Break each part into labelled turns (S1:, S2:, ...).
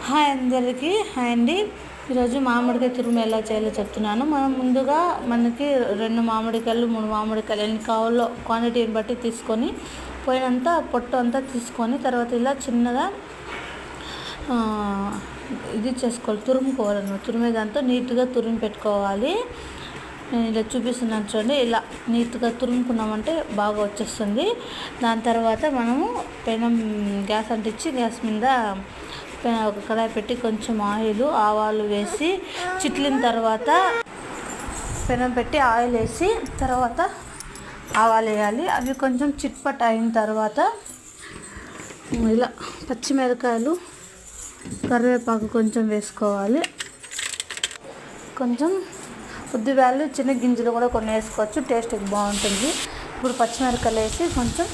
S1: Hi అందరికీ, hi అండి. ఈరోజు మామిడికాయ తురుము ఎలా చేయాలో చెప్తున్నాను. మనం ముందుగా మనకి 2 మామిడికాయలు 3 మామిడికాయలు ఎన్ని కావాలో క్వాంటిటీని బట్టి తీసుకొని పోయినంత పొట్టు అంతా తీసుకొని తర్వాత ఇలా చిన్నగా ఇది చేసుకోవాలి, తురుముకోవాలన్నమాట. తురిమే దాంతో నీట్గా తురిమి పెట్టుకోవాలి. నేను ఇలా చూపిస్తున్నాను చూడండి. ఇలా నీట్గా తురుముకున్నామంటే బాగా వచ్చేస్తుంది. దాని తర్వాత మనము పెనం గ్యాస్ అంటించి గ్యాస్ మీద ఒక కడాయి పెట్టి కొంచెం ఆవాలు వేసి చిట్లిన తర్వాత పెనం పెట్టి ఆయిల్ వేసి తర్వాత ఆవాలు వేయాలి. అవి కొంచెం చిట్పట్ అయిన తర్వాత ఇలా పచ్చిమిరకాయలు కరివేపాకు కొంచెం వేసుకోవాలి. కొంచెం ఉద్దిబ్యాలు చిన్న గింజలు కూడా కొన్ని వేసుకోవచ్చు, టేస్ట్ బాగుంటుంది. ఇప్పుడు పచ్చిమిరకాయలు వేసి కొంచెం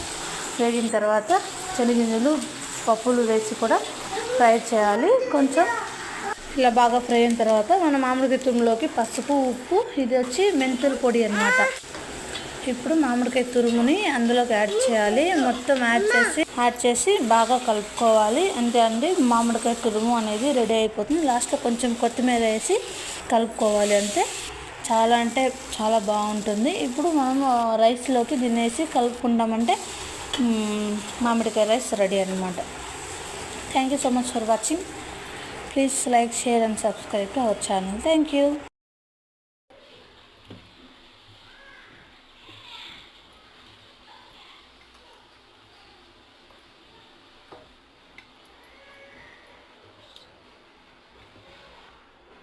S1: వేగిన తర్వాత శనగింజలు పప్పులు వేసి కూడా ఫ్రై చేయాలి. కొంచెం ఇలా బాగా ఫ్రై అయిన తర్వాత మన మామిడికాయ తురుములోకి పసుపు, ఉప్పు, ఇది వచ్చి మెంతుల పొడి అన్నమాట. ఇప్పుడు మామిడికాయ తురుముని అందులోకి యాడ్ చేయాలి. మొత్తం యాడ్ చేసి బాగా కలుపుకోవాలి. అంతే అండి, మామిడికాయ తురుము అనేది రెడీ అయిపోతుంది. లాస్ట్లో కొంచెం కొత్తిమీర వేసి కలుపుకోవాలి. అంతే, చాలా అంటే చాలా బాగుంటుంది. ఇప్పుడు మనం రైస్లోకి దీన్ని వేసి కలుపుకుంటామంటే మామిడికాయ రైస్ రెడీ అన్నమాట. Thank you so much for watching. Please like, share and subscribe to our channel. Thank you.